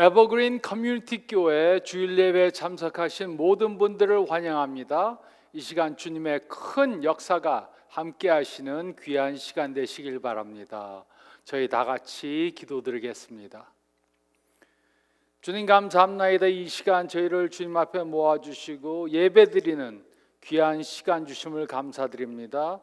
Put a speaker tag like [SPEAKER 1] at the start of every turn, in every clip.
[SPEAKER 1] 에버그린 커뮤니티 교회 주일 예배에 참석하신 모든 분들을 환영합니다. 이 시간 주님의 큰 역사가 함께 하시는 귀한 시간 되시길 바랍니다. 저희 다 같이 기도드리겠습니다. 주님 감사합니다. 이 시간 저희를 주님 앞에 모아주시고 예배드리는 귀한 시간 주심을 감사드립니다.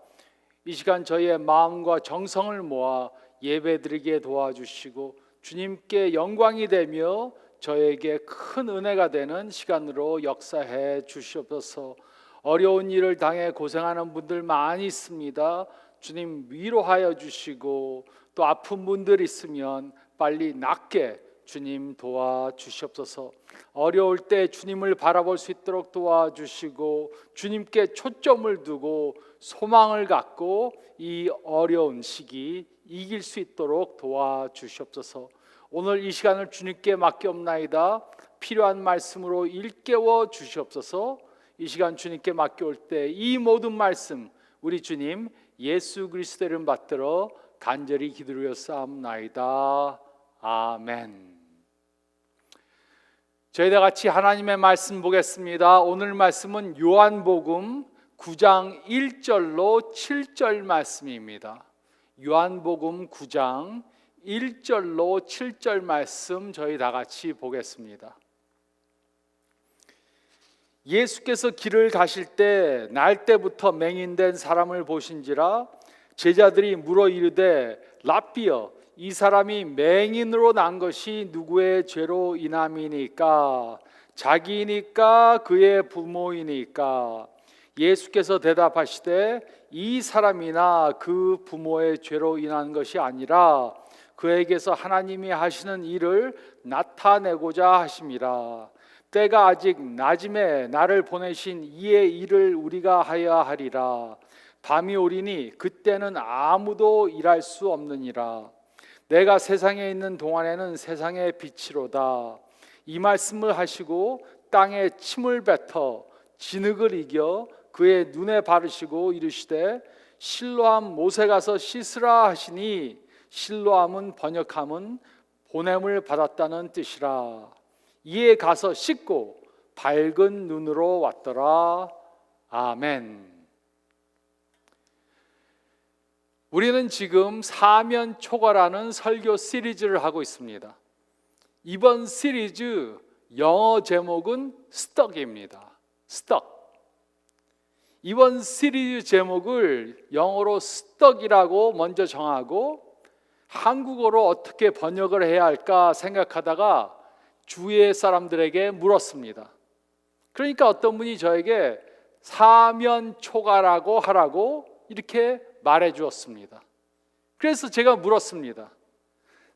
[SPEAKER 1] 이 시간 저희의 마음과 정성을 모아 예배드리게 도와주시고 주님께 영광이 되며 저에게 큰 은혜가 되는 시간으로 역사해 주시옵소서. 어려운 일을 당해 고생하는 분들 많이 있습니다. 주님 위로하여 주시고 또 아픈 분들 있으면 빨리 낫게 주님 도와주시옵소서. 어려울 때 주님을 바라볼 수 있도록 도와주시고 주님께 초점을 두고 소망을 갖고 이 어려운 시기 이길 수 있도록 도와주시옵소서. 오늘 이 시간을 주님께 맡기옵나이다. 필요한 말씀으로 일깨워 주시옵소서. 이 시간 주님께 맡겨올 때 이 모든 말씀 우리 주님 예수 그리스도의 이름 받들어 간절히 기도드렸사옵나이다. 아멘. 저희 다 같이 하나님의 말씀 보겠습니다. 오늘 말씀은 요한복음 9장 1절로 7절 말씀입니다. 요한복음 9장 1절로 7절 말씀 저희 다 같이 보겠습니다. 예수께서 길을 가실 때 날 때부터 맹인된 사람을 보신지라 제자들이 물어 이르되 라삐여 이 사람이 맹인으로 난 것이 누구의 죄로 인함이니까 자기니까 그의 부모이니까 예수께서 대답하시되 이 사람이나 그 부모의 죄로 인한 것이 아니라 그에게서 하나님이 하시는 일을 나타내고자 하심이라. 때가 아직 낮음에 나를 보내신 이의 일을 우리가 하여야 하리라. 밤이 오리니 그때는 아무도 일할 수 없느니라. 내가 세상에 있는 동안에는 세상의 빛이로다. 이 말씀을 하시고 땅에 침을 뱉어 진흙을 이겨 그의 눈에 바르시고 이르시되 실로암 못에 가서 씻으라 하시니 실로암은 번역함은 보냄을 받았다는 뜻이라. 이에 가서 씻고 밝은 눈으로 왔더라. 아멘. 우리는 지금 사면초가라는 설교 시리즈를 하고 있습니다. 이번 시리즈 영어 제목은 스떡입니다. 스떡. 이번 시리즈 제목을 영어로 스떡이라고 먼저 정하고 한국어로 어떻게 번역을 해야 할까 생각하다가 주위의 사람들에게 물었습니다. 그러니까 어떤 분이 저에게 사면초가라고 하라고 이렇게 말해 주었습니다. 그래서 제가 물었습니다.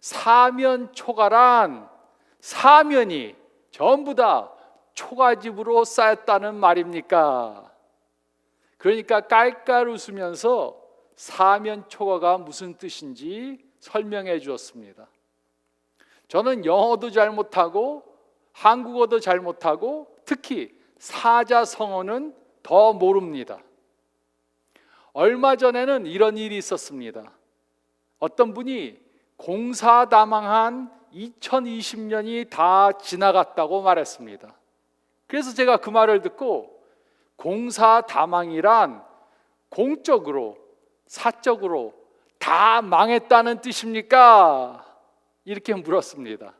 [SPEAKER 1] 사면초가란 사면이 전부 다 초가집으로 쌓였다는 말입니까? 그러니까 깔깔 웃으면서 사면초가가 무슨 뜻인지 설명해 주었습니다. 저는 영어도 잘 못하고 한국어도 잘 못하고 특히 사자성어는 더 모릅니다. 얼마 전에는 이런 일이 있었습니다. 어떤 분이 공사다망한 2020년이 다 지나갔다고 말했습니다. 그래서 제가 그 말을 듣고 공사다망이란 공적으로 사적으로 다 망했다는 뜻입니까? 이렇게 물었습니다.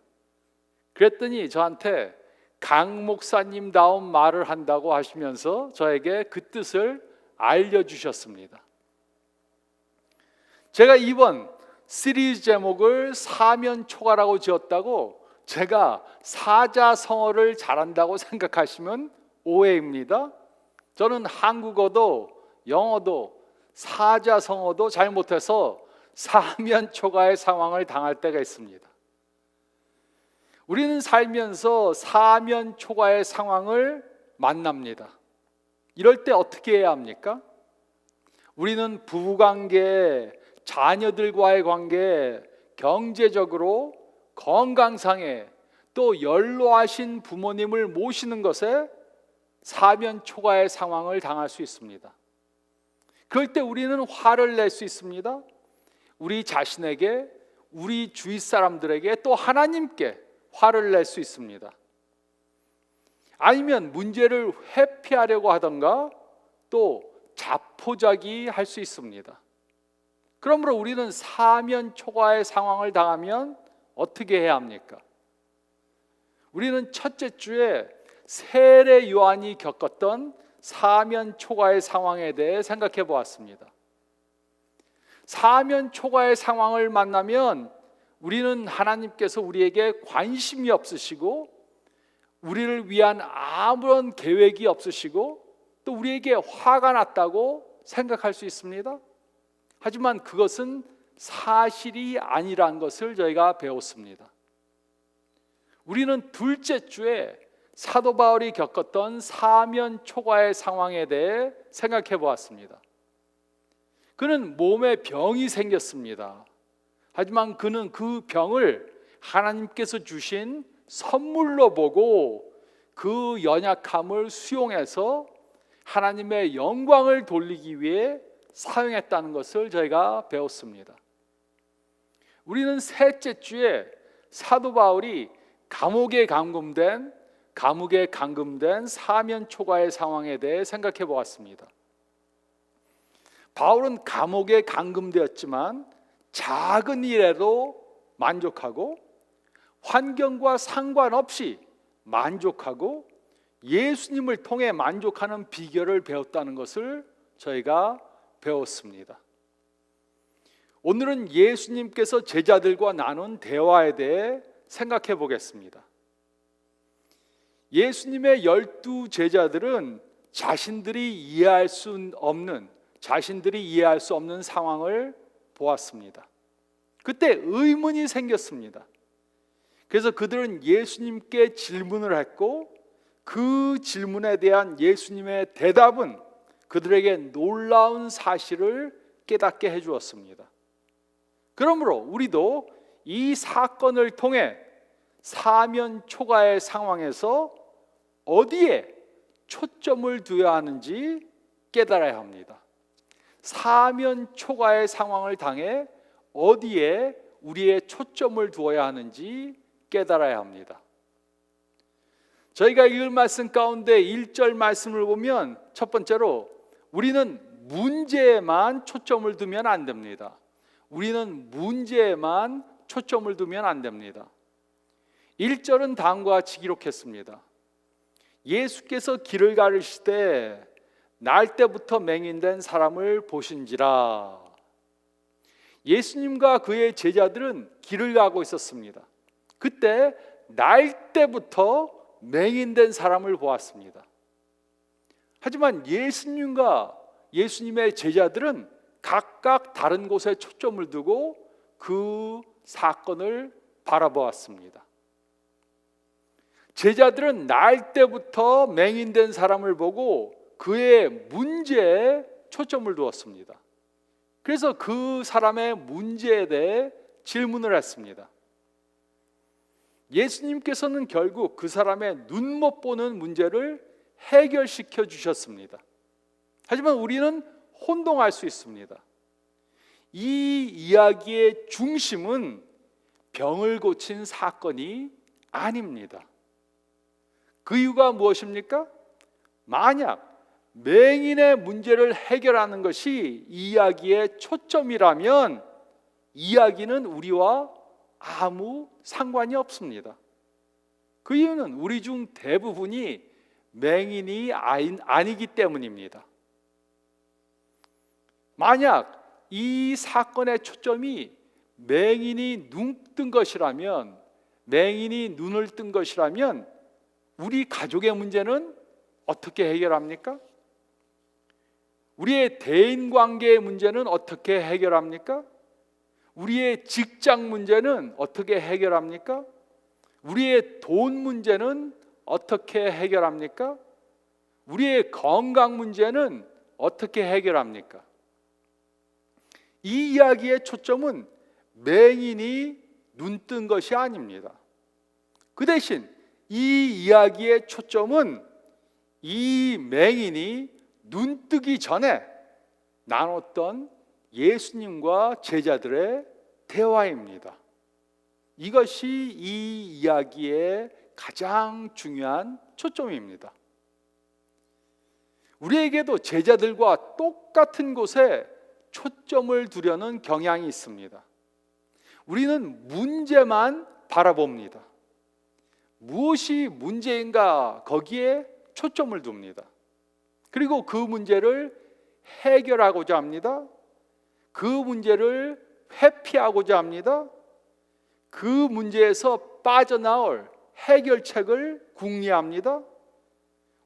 [SPEAKER 1] 그랬더니 저한테 강 목사님다운 말을 한다고 하시면서 저에게 그 뜻을 알려주셨습니다. 제가 이번 시리즈 제목을 사면초가라고 지었다고 제가 사자성어를 잘한다고 생각하시면 오해입니다. 저는 한국어도 영어도 사자성어도 잘 못해서 사면초가의 상황을 당할 때가 있습니다. 우리는 살면서 사면초가의 상황을 만납니다. 이럴 때 어떻게 해야 합니까? 우리는 부부관계, 자녀들과의 관계, 경제적으로, 건강상에 또 연로하신 부모님을 모시는 것에 사면초가의 상황을 당할 수 있습니다. 그럴 때 우리는 화를 낼 수 있습니다. 우리 자신에게, 우리 주위 사람들에게 또 하나님께 화를 낼 수 있습니다. 아니면 문제를 회피하려고 하던가 또 자포자기 할 수 있습니다. 그러므로 우리는 사면초가의 상황을 당하면 어떻게 해야 합니까? 우리는 첫째 주에 세례 요한이 겪었던 사면초가의 상황에 대해 생각해 보았습니다. 사면초가의 상황을 만나면 우리는 하나님께서 우리에게 관심이 없으시고 우리를 위한 아무런 계획이 없으시고 또 우리에게 화가 났다고 생각할 수 있습니다. 하지만 그것은 사실이 아니란 것을 저희가 배웠습니다. 우리는 둘째 주에 사도 바울이 겪었던 사면초가의 상황에 대해 생각해 보았습니다. 그는 몸에 병이 생겼습니다. 하지만 그는 그 병을 하나님께서 주신 선물로 보고 그 연약함을 수용해서 하나님의 영광을 돌리기 위해 사용했다는 것을 저희가 배웠습니다. 우리는 셋째 주에 사도 바울이 감옥에 감금된 사면초가의 상황에 대해 생각해 보았습니다. 바울은 감옥에 감금되었지만 작은 일에도 만족하고 환경과 상관없이 만족하고 예수님을 통해 만족하는 비결을 배웠다는 것을 저희가 배웠습니다. 오늘은 예수님께서 제자들과 나눈 대화에 대해 생각해 보겠습니다. 예수님의 12 제자들은 자신들이 이해할 수 없는 상황을 보았습니다. 그때 의문이 생겼습니다. 그래서 그들은 예수님께 질문을 했고 그 질문에 대한 예수님의 대답은 그들에게 놀라운 사실을 깨닫게 해주었습니다. 그러므로 우리도 이 사건을 통해 사면초가의 상황에서 어디에 초점을 두어야 하는지 깨달아야 합니다. 사면초가의 상황을 당해 어디에 우리의 초점을 두어야 하는지 깨달아야 합니다. 저희가 읽을 말씀 가운데 1절 말씀을 보면 첫 번째로 우리는 문제에만 초점을 두면 안 됩니다. 우리는 문제에만 초점을 두면 안 됩니다. 1절은 다음과 같이 기록했습니다. 예수께서 길을 가르실 때 날 때부터 맹인된 사람을 보신지라. 예수님과 그의 제자들은 길을 가고 있었습니다. 그때 날 때부터 맹인된 사람을 보았습니다. 하지만 예수님과 예수님의 제자들은 각각 다른 곳에 초점을 두고 그 사건을 바라보았습니다. 제자들은 날 때부터 맹인된 사람을 보고 그의 문제에 초점을 두었습니다. 그래서 그 사람의 문제에 대해 질문을 했습니다. 예수님께서는 결국 그 사람의 눈 못 보는 문제를 해결시켜 주셨습니다. 하지만 우리는 혼동할 수 있습니다. 이 이야기의 중심은 병을 고친 사건이 아닙니다. 그 이유가 무엇입니까? 만약 맹인의 문제를 해결하는 것이 이야기의 초점이라면 이야기는 우리와 아무 상관이 없습니다. 그 이유는 우리 중 대부분이 맹인이 아니기 때문입니다. 만약 이 사건의 초점이 맹인이 눈을 뜬 것이라면 우리 가족의 문제는 어떻게 해결합니까? 우리의 대인관계의 문제는 어떻게 해결합니까? 우리의 직장 문제는 어떻게 해결합니까? 우리의 돈 문제는 어떻게 해결합니까? 우리의 건강 문제는 어떻게 해결합니까? 이 이야기의 초점은 맹인이 눈뜬 것이 아닙니다. 그 대신 이 이야기의 초점은 이 맹인이 눈뜨기 전에 나눴던 예수님과 제자들의 대화입니다. 이것이 이 이야기의 가장 중요한 초점입니다. 우리에게도 제자들과 똑같은 곳에 초점을 두려는 경향이 있습니다. 우리는 문제만 바라봅니다. 무엇이 문제인가 거기에 초점을 둡니다. 그리고 그 문제를 해결하고자 합니다. 그 문제를 회피하고자 합니다. 그 문제에서 빠져나올 해결책을 궁리합니다.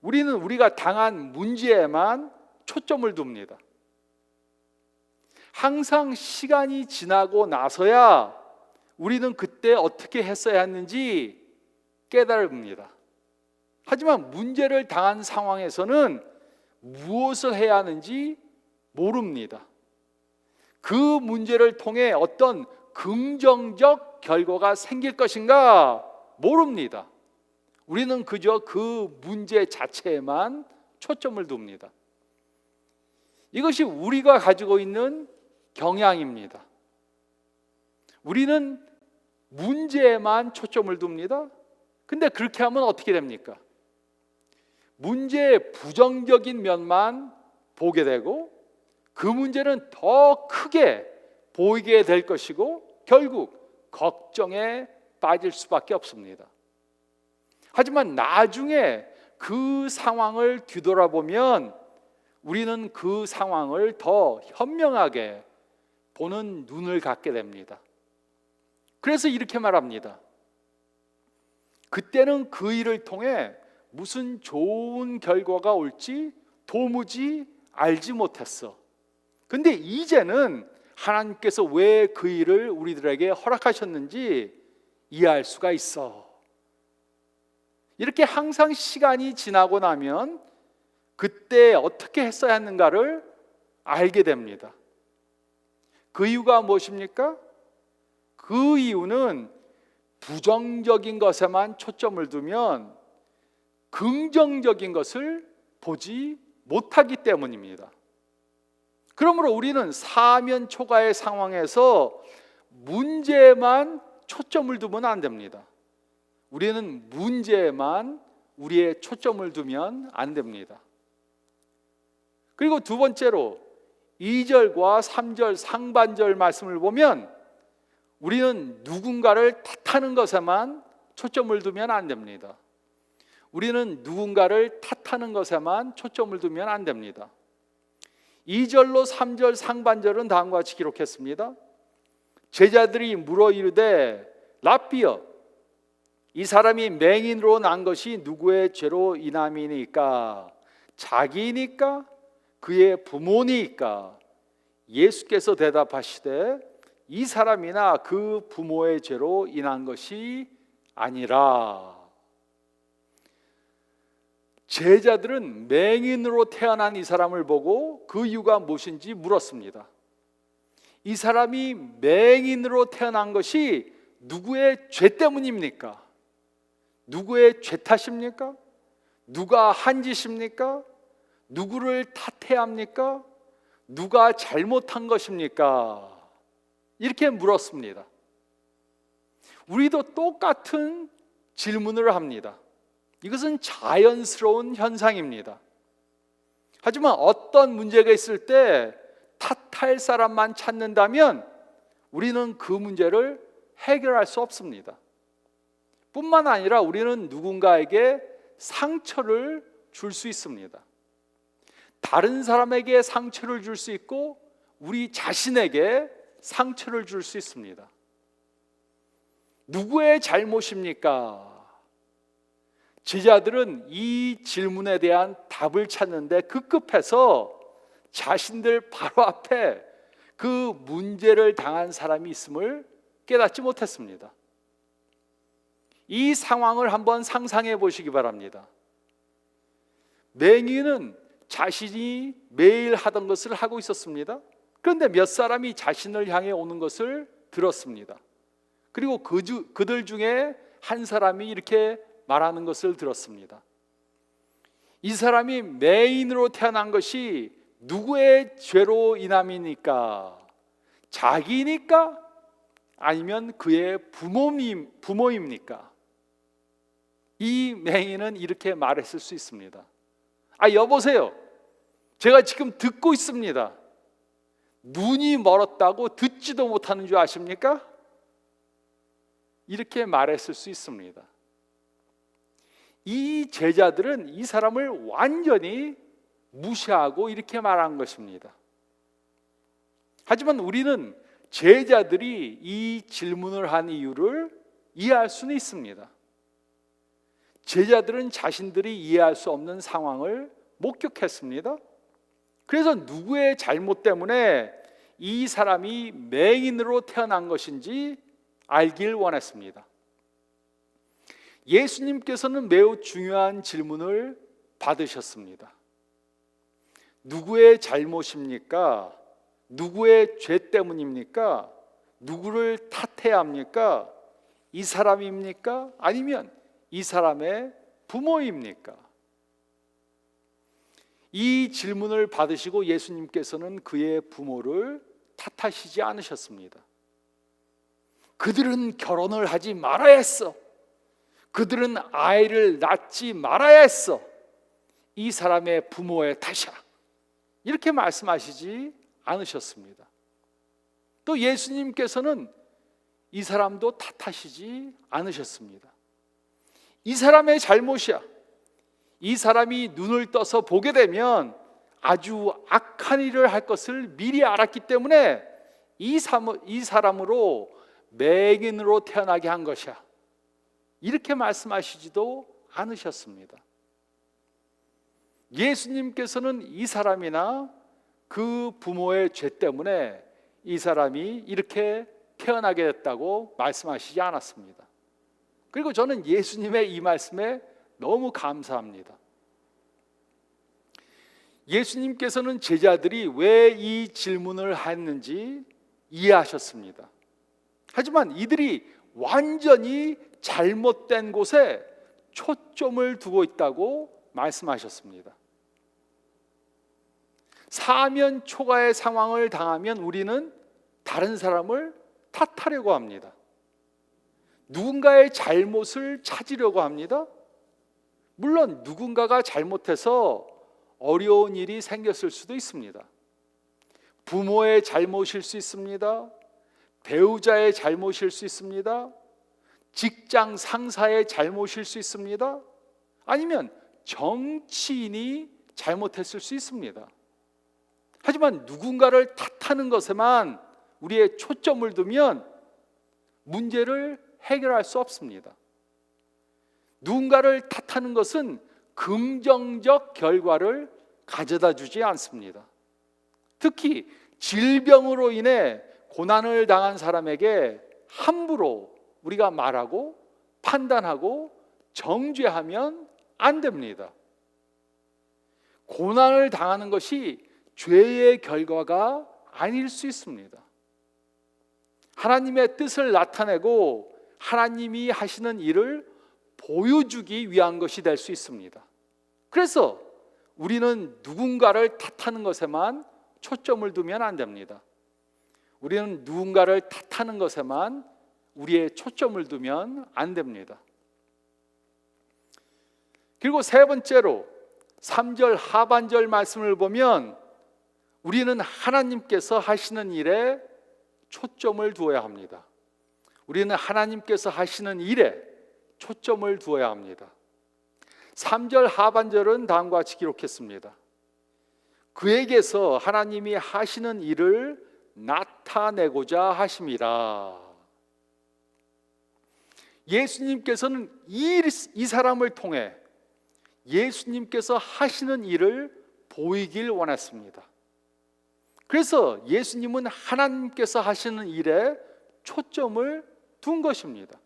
[SPEAKER 1] 우리는 우리가 당한 문제에만 초점을 둡니다. 항상 시간이 지나고 나서야 우리는 그때 어떻게 했어야 했는지 깨달습니다. 하지만 문제를 당한 상황에서는 무엇을 해야 하는지 모릅니다. 그 문제를 통해 어떤 긍정적 결과가 생길 것인가 모릅니다. 우리는 그저 그 문제 자체에만 초점을 둡니다. 이것이 우리가 가지고 있는 경향입니다. 우리는 문제에만 초점을 둡니다. 근데 그렇게 하면 어떻게 됩니까? 문제의 부정적인 면만 보게 되고 그 문제는 더 크게 보이게 될 것이고 결국 걱정에 빠질 수밖에 없습니다. 하지만 나중에 그 상황을 뒤돌아보면 우리는 그 상황을 더 현명하게 보는 눈을 갖게 됩니다. 그래서 이렇게 말합니다. 그때는 그 일을 통해 무슨 좋은 결과가 올지 도무지 알지 못했어. 근데 이제는 하나님께서 왜 그 일을 우리들에게 허락하셨는지 이해할 수가 있어. 이렇게 항상 시간이 지나고 나면 그때 어떻게 했어야 했는가를 알게 됩니다. 그 이유가 무엇입니까? 그 이유는 부정적인 것에만 초점을 두면 긍정적인 것을 보지 못하기 때문입니다. 그러므로 우리는 사면 초가의 상황에서 문제에만 초점을 두면 안 됩니다. 우리는 문제에만 우리의 초점을 두면 안 됩니다. 그리고 두 번째로 2절과 3절 상반절 말씀을 보면 우리는 누군가를 탓하는 것에만 초점을 두면 안 됩니다. 우리는 누군가를 탓하는 것에만 초점을 두면 안 됩니다. 2절로 3절 상반절은 다음과 같이 기록했습니다. 제자들이 물어 이르되 랍비여 이 사람이 맹인으로 난 것이 누구의 죄로 인함이니까? 자기니까? 그의 부모니까? 예수께서 대답하시되 이 사람이나 그 부모의 죄로 인한 것이 아니라. 제자들은 맹인으로 태어난 이 사람을 보고 그 이유가 무엇인지 물었습니다. 이 사람이 맹인으로 태어난 것이 누구의 죄 때문입니까? 누구의 죄 탓입니까? 누가 한 짓입니까? 누구를 탓해야 합니까? 누가 잘못한 것입니까? 이렇게 물었습니다. 우리도 똑같은 질문을 합니다. 이것은 자연스러운 현상입니다. 하지만 어떤 문제가 있을 때 탓할 사람만 찾는다면 우리는 그 문제를 해결할 수 없습니다. 뿐만 아니라 우리는 누군가에게 상처를 줄 수 있습니다. 다른 사람에게 상처를 줄 수 있고 우리 자신에게 상처를 줄 수 있습니다. 누구의 잘못입니까? 제자들은 이 질문에 대한 답을 찾는데 급급해서 자신들 바로 앞에 그 문제를 당한 사람이 있음을 깨닫지 못했습니다. 이 상황을 한번 상상해 보시기 바랍니다. 맹인은 자신이 매일 하던 것을 하고 있었습니다. 그런데 몇 사람이 자신을 향해 오는 것을 들었습니다. 그리고 그들 중에 한 사람이 이렇게 말하는 것을 들었습니다. 이 사람이 맹인으로 태어난 것이 누구의 죄로 인함이니까? 자기니까? 아니면 그의 부모입니까? 이 맹인은 이렇게 말했을 수 있습니다. 여보세요, 제가 지금 듣고 있습니다. 눈이 멀었다고 듣지도 못하는 줄 아십니까? 이렇게 말했을 수 있습니다. 이 제자들은 이 사람을 완전히 무시하고 이렇게 말한 것입니다. 하지만 우리는 제자들이 이 질문을 한 이유를 이해할 수는 있습니다. 제자들은 자신들이 이해할 수 없는 상황을 목격했습니다. 그래서 누구의 잘못 때문에 이 사람이 맹인으로 태어난 것인지 알길 원했습니다. 예수님께서는 매우 중요한 질문을 받으셨습니다. 누구의 잘못입니까? 누구의 죄 때문입니까? 누구를 탓해야 합니까? 이 사람입니까? 아니면 이 사람의 부모입니까? 이 질문을 받으시고 예수님께서는 그의 부모를 탓하시지 않으셨습니다. 그들은 결혼을 하지 말아야 했어. 그들은 아이를 낳지 말아야 했어. 이 사람의 부모의 탓이야. 이렇게 말씀하시지 않으셨습니다. 또 예수님께서는 이 사람도 탓하시지 않으셨습니다. 이 사람의 잘못이야. 이 사람이 눈을 떠서 보게 되면 아주 악한 일을 할 것을 미리 알았기 때문에 이 사람으로 맹인으로 태어나게 한 것이야. 이렇게 말씀하시지도 않으셨습니다. 예수님께서는 이 사람이나 그 부모의 죄 때문에 이 사람이 이렇게 태어나게 됐다고 말씀하시지 않았습니다. 그리고 저는 예수님의 이 말씀에 너무 감사합니다. 예수님께서는 제자들이 왜 이 질문을 했는지 이해하셨습니다. 하지만 이들이 완전히 잘못된 곳에 초점을 두고 있다고 말씀하셨습니다. 사면 초가의 상황을 당하면 우리는 다른 사람을 탓하려고 합니다. 누군가의 잘못을 찾으려고 합니다. 물론 누군가가 잘못해서 어려운 일이 생겼을 수도 있습니다. 부모의 잘못일 수 있습니다. 배우자의 잘못일 수 있습니다. 직장 상사의 잘못일 수 있습니다. 아니면 정치인이 잘못했을 수 있습니다. 하지만 누군가를 탓하는 것에만 우리의 초점을 두면 문제를 해결할 수 없습니다. 누군가를 탓하는 것은 긍정적 결과를 가져다 주지 않습니다. 특히 질병으로 인해 고난을 당한 사람에게 함부로 우리가 말하고 판단하고 정죄하면 안 됩니다. 고난을 당하는 것이 죄의 결과가 아닐 수 있습니다. 하나님의 뜻을 나타내고 하나님이 하시는 일을 보여주기 위한 것이 될 수 있습니다. 그래서 우리는 누군가를 탓하는 것에만 초점을 두면 안 됩니다. 우리는 누군가를 탓하는 것에만 우리의 초점을 두면 안 됩니다. 그리고 세 번째로 3절 하반절 말씀을 보면 우리는 하나님께서 하시는 일에 초점을 두어야 합니다. 우리는 하나님께서 하시는 일에 초점을 두어야 합니다. 3절 하반절은 다음과 같이 기록했습니다. 그에게서 하나님이 하시는 일을 나타내고자 하심이라. 예수님께서는 이 사람을 통해 예수님께서 하시는 일을 보이길 원했습니다. 그래서 예수님은 하나님께서 하시는 일에 초점을 둔 것입니다.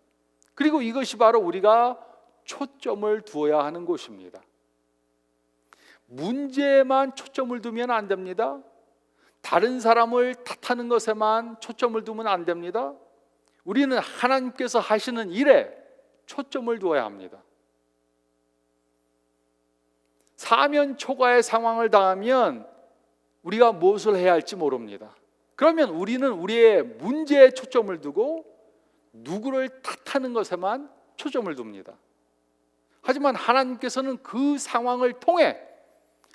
[SPEAKER 1] 그리고 이것이 바로 우리가 초점을 두어야 하는 것입니다. 문제에만 초점을 두면 안 됩니다. 다른 사람을 탓하는 것에만 초점을 두면 안 됩니다. 우리는 하나님께서 하시는 일에 초점을 두어야 합니다. 사면 초가의 상황을 당하면 우리가 무엇을 해야 할지 모릅니다. 그러면 우리는 우리의 문제에 초점을 두고 누구를 탓하는 것에만 초점을 둡니다. 하지만 하나님께서는 그 상황을 통해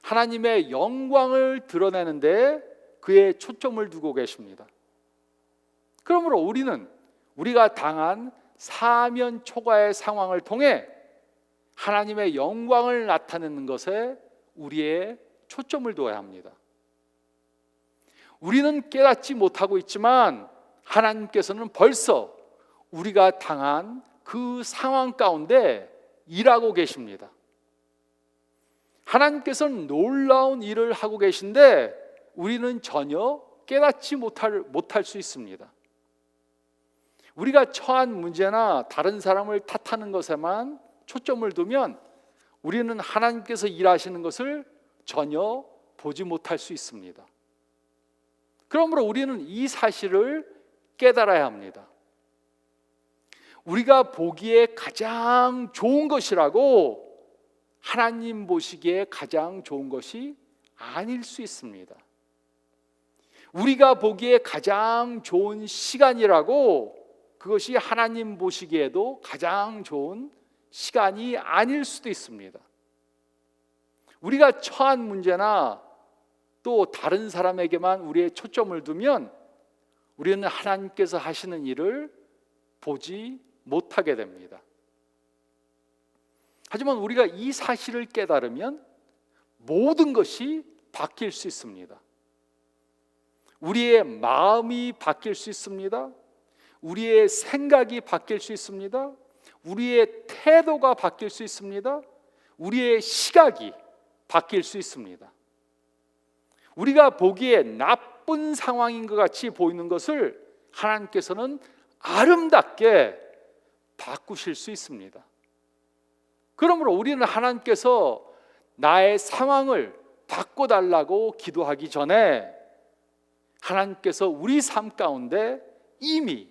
[SPEAKER 1] 하나님의 영광을 드러내는데 그의 초점을 두고 계십니다. 그러므로 우리는 우리가 당한 사면 초과의 상황을 통해 하나님의 영광을 나타내는 것에 우리의 초점을 둬야 합니다. 우리는 깨닫지 못하고 있지만 하나님께서는 벌써 우리가 당한 그 상황 가운데 일하고 계십니다. 하나님께서는 놀라운 일을 하고 계신데 우리는 전혀 깨닫지 못할 수 있습니다. 우리가 처한 문제나 다른 사람을 탓하는 것에만 초점을 두면 우리는 하나님께서 일하시는 것을 전혀 보지 못할 수 있습니다. 그러므로 우리는 이 사실을 깨달아야 합니다. 우리가 보기에 가장 좋은 것이라고 하나님 보시기에 가장 좋은 것이 아닐 수 있습니다. 우리가 보기에 가장 좋은 시간이라고 그것이 하나님 보시기에도 가장 좋은 시간이 아닐 수도 있습니다. 우리가 처한 문제나 또 다른 사람에게만 우리의 초점을 두면 우리는 하나님께서 하시는 일을 보지 못하게 됩니다. 하지만 우리가 이 사실을 깨달으면 모든 것이 바뀔 수 있습니다. 우리의 마음이 바뀔 수 있습니다. 우리의 생각이 바뀔 수 있습니다. 우리의 태도가 바뀔 수 있습니다. 우리의 시각이 바뀔 수 있습니다. 우리가 보기에 나쁜 상황인 것 같이 보이는 것을 하나님께서는 아름답게 바꾸실 수 있습니다. 그러므로 우리는 하나님께서 나의 상황을 바꿔달라고 기도하기 전에 하나님께서 우리 삶 가운데 이미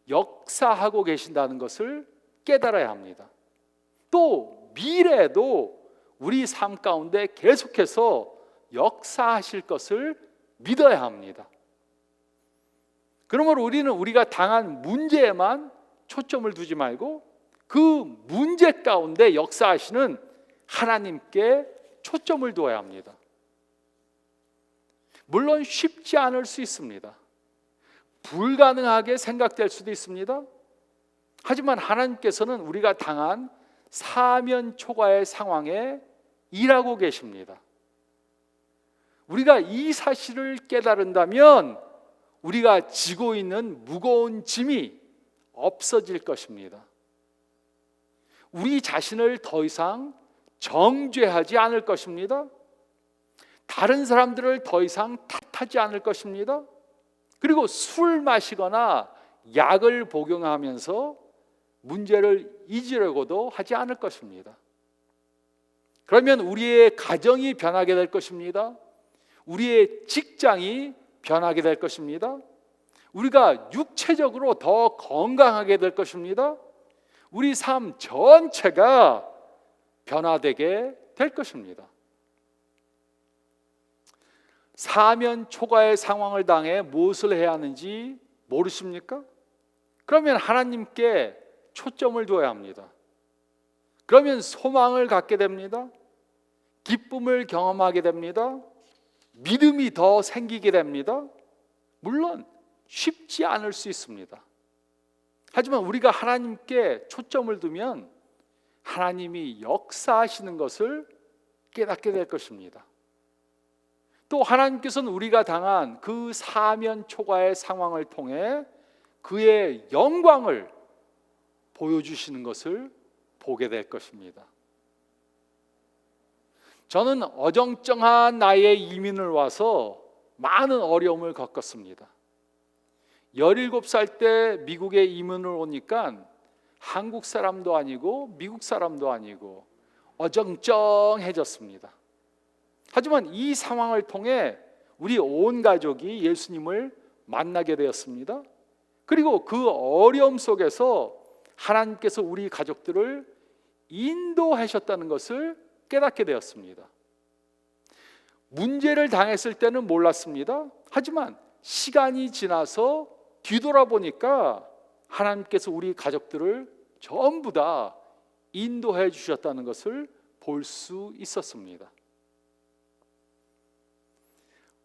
[SPEAKER 1] 역사하고 계신다는 것을 깨달아야 합니다. 또 미래에도 우리 삶 가운데 계속해서 역사하실 것을 믿어야 합니다. 그러므로 우리는 우리가 당한 문제에만 초점을 두지 말고 그 문제 가운데 역사하시는 하나님께 초점을 두어야 합니다. 물론 쉽지 않을 수 있습니다. 불가능하게 생각될 수도 있습니다. 하지만 하나님께서는 우리가 당한 사면 초과의 상황에 일하고 계십니다. 우리가 이 사실을 깨달은다면 우리가 지고 있는 무거운 짐이 없어질 것입니다. 우리 자신을 더 이상 정죄하지 않을 것입니다. 다른 사람들을 더 이상 탓하지 않을 것입니다. 그리고 술 마시거나 약을 복용하면서 문제를 잊으려고도 하지 않을 것입니다. 그러면 우리의 가정이 변하게 될 것입니다. 우리의 직장이 변하게 될 것입니다. 우리가 육체적으로 더 건강하게 될 것입니다. 우리 삶 전체가 변화되게 될 것입니다. 사면 초과의 상황을 당해 무엇을 해야 하는지 모르십니까? 그러면 하나님께 초점을 두어야 합니다. 그러면 소망을 갖게 됩니다. 기쁨을 경험하게 됩니다. 믿음이 더 생기게 됩니다. 물론 쉽지 않을 수 있습니다. 하지만 우리가 하나님께 초점을 두면 하나님이 역사하시는 것을 깨닫게 될 것입니다. 또 하나님께서는 우리가 당한 그 사면 초과의 상황을 통해 그의 영광을 보여주시는 것을 보게 될 것입니다. 저는 어정쩡한 나이에 이민을 와서 많은 어려움을 겪었습니다. 17살 때 미국에 이민을 오니까 한국 사람도 아니고 미국 사람도 아니고 어정쩡해졌습니다. 하지만 이 상황을 통해 우리 온 가족이 예수님을 만나게 되었습니다. 그리고 그 어려움 속에서 하나님께서 우리 가족들을 인도하셨다는 것을 깨닫게 되었습니다. 문제를 당했을 때는 몰랐습니다. 하지만 시간이 지나서 뒤돌아보니까 하나님께서 우리 가족들을 전부 다 인도해 주셨다는 것을 볼 수 있었습니다.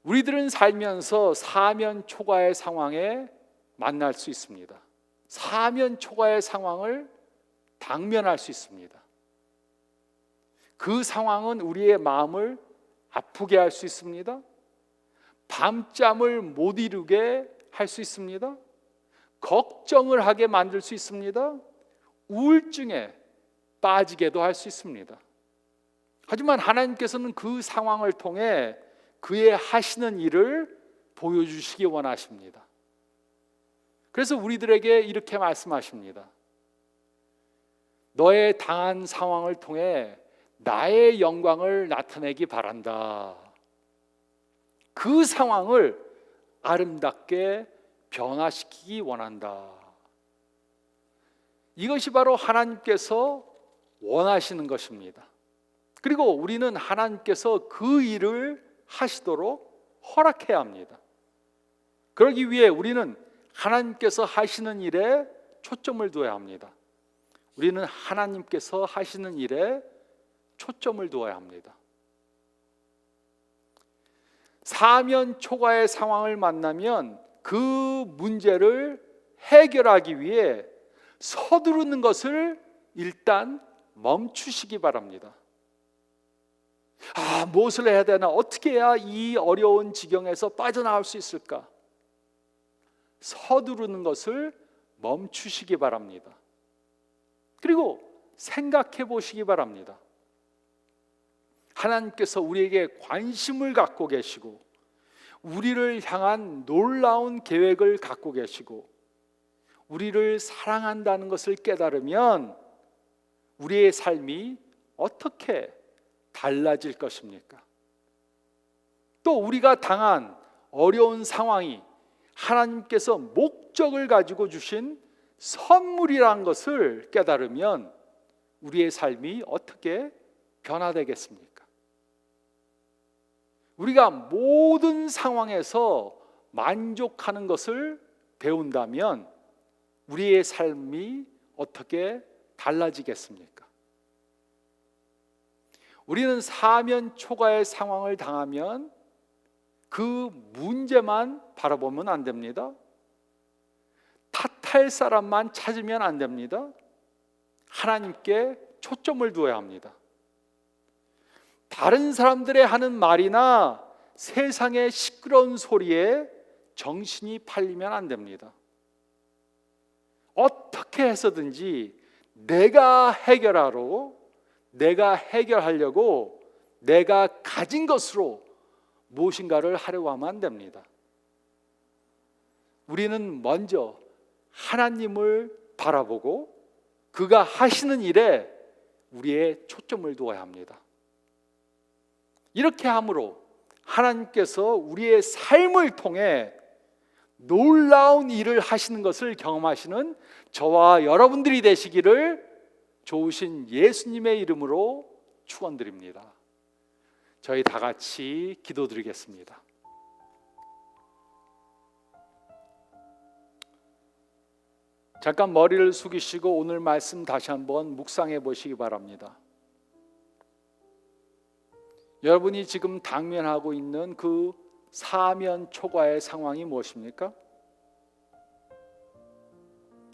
[SPEAKER 1] 우리들은 살면서 사면 초과의 상황에 만날 수 있습니다. 사면 초과의 상황을 당면할 수 있습니다. 그 상황은 우리의 마음을 아프게 할 수 있습니다. 밤잠을 못 이루게 할 수 있습니다. 걱정을 하게 만들 수 있습니다. 우울증에 빠지게도 할 수 있습니다. 하지만 하나님께서는 그 상황을 통해 그의 하시는 일을 보여주시기 원하십니다. 그래서 우리들에게 이렇게 말씀하십니다. 너의 당한 상황을 통해 나의 영광을 나타내기 바란다. 그 상황을 아름답게 변화시키기 원한다. 이것이 바로 하나님께서 원하시는 것입니다. 그리고 우리는 하나님께서 그 일을 하시도록 허락해야 합니다. 그러기 위해 우리는 하나님께서 하시는 일에 초점을 두어야 합니다. 우리는 하나님께서 하시는 일에 초점을 두어야 합니다. 사면 초과의 상황을 만나면 그 문제를 해결하기 위해 서두르는 것을 일단 멈추시기 바랍니다. 무엇을 해야 되나? 어떻게 해야 이 어려운 지경에서 빠져나갈 수 있을까? 서두르는 것을 멈추시기 바랍니다. 그리고 생각해 보시기 바랍니다. 하나님께서 우리에게 관심을 갖고 계시고 우리를 향한 놀라운 계획을 갖고 계시고 우리를 사랑한다는 것을 깨달으면 우리의 삶이 어떻게 달라질 것입니까? 또 우리가 당한 어려운 상황이 하나님께서 목적을 가지고 주신 선물이라는 것을 깨달으면 우리의 삶이 어떻게 변화되겠습니까? 우리가 모든 상황에서 만족하는 것을 배운다면 우리의 삶이 어떻게 달라지겠습니까? 우리는 사면 초과의 상황을 당하면 그 문제만 바라보면 안 됩니다. 탓할 사람만 찾으면 안 됩니다. 하나님께 초점을 두어야 합니다. 다른 사람들의 하는 말이나 세상의 시끄러운 소리에 정신이 팔리면 안 됩니다. 어떻게 해서든지 내가 해결하려고 내가 가진 것으로 무엇인가를 하려고 하면 안 됩니다. 우리는 먼저 하나님을 바라보고 그가 하시는 일에 우리의 초점을 두어야 합니다. 이렇게 함으로 하나님께서 우리의 삶을 통해 놀라운 일을 하시는 것을 경험하시는 저와 여러분들이 되시기를 좋으신 예수님의 이름으로 축원드립니다. 저희 다 같이 기도드리겠습니다. 잠깐 머리를 숙이시고 오늘 말씀 다시 한번 묵상해 보시기 바랍니다. 여러분이 지금 당면하고 있는 그 사면 초과의 상황이 무엇입니까?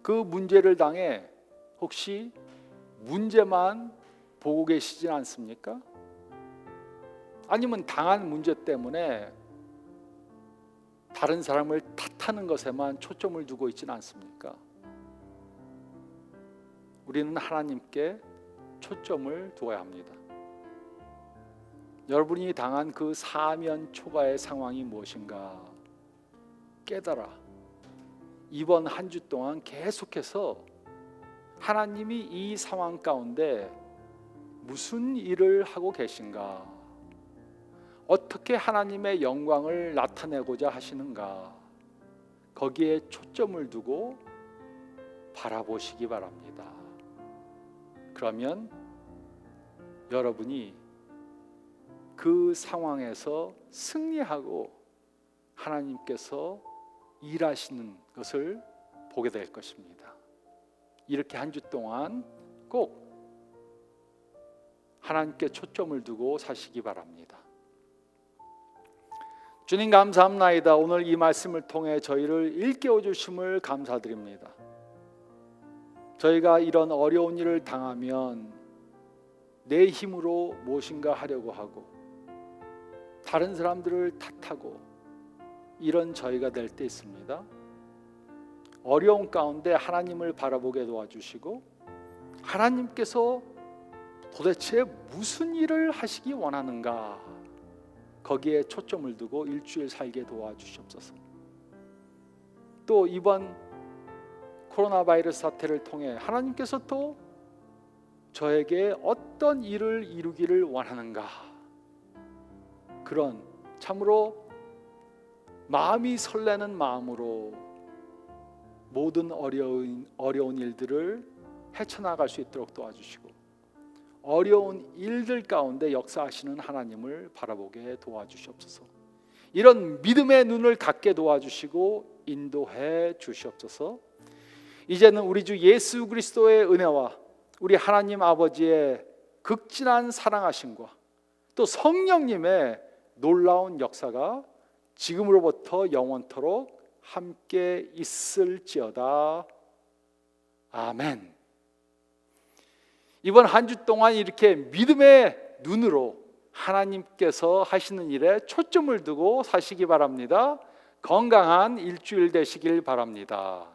[SPEAKER 1] 그 문제를 당해 혹시 문제만 보고 계시진 않습니까? 아니면 당한 문제 때문에 다른 사람을 탓하는 것에만 초점을 두고 있지는 않습니까? 우리는 하나님께 초점을 두어야 합니다. 여러분이 당한 그 사면 초과의 상황이 무엇인가 깨달아 이번 한 주 동안 계속해서 하나님이 이 상황 가운데 무슨 일을 하고 계신가, 어떻게 하나님의 영광을 나타내고자 하시는가, 거기에 초점을 두고 바라보시기 바랍니다. 그러면 여러분이 그 상황에서 승리하고 하나님께서 일하시는 것을 보게 될 것입니다. 이렇게 한 주 동안 꼭 하나님께 초점을 두고 사시기 바랍니다. 주님 감사합나이다. 오늘 이 말씀을 통해 저희를 일깨워 주심을 감사드립니다. 저희가 이런 어려운 일을 당하면 내 힘으로 무엇인가 하려고 하고 다른 사람들을 탓하고 이런 저희가 될 때 있습니다. 어려운 가운데 하나님을 바라보게 도와주시고 하나님께서 도대체 무슨 일을 하시기 원하는가 거기에 초점을 두고 일주일 살게 도와주시옵소서. 또 이번 코로나 바이러스 사태를 통해 하나님께서 또 저에게 어떤 일을 이루기를 원하는가 그런 참으로 마음이 설레는 마음으로 모든 어려운 일들을 헤쳐나갈 수 있도록 도와주시고 어려운 일들 가운데 역사하시는 하나님을 바라보게 도와주시옵소서. 이런 믿음의 눈을 닫게 도와주시고 인도해 주시옵소서. 이제는 우리 주 예수 그리스도의 은혜와 우리 하나님 아버지의 극진한 사랑하심과 또 성령님의 놀라운 역사가 지금으로부터 영원토록 함께 있을지어다. 아멘. 이번 한 주 동안 이렇게 믿음의 눈으로 하나님께서 하시는 일에 초점을 두고 사시기 바랍니다. 건강한 일주일 되시길 바랍니다.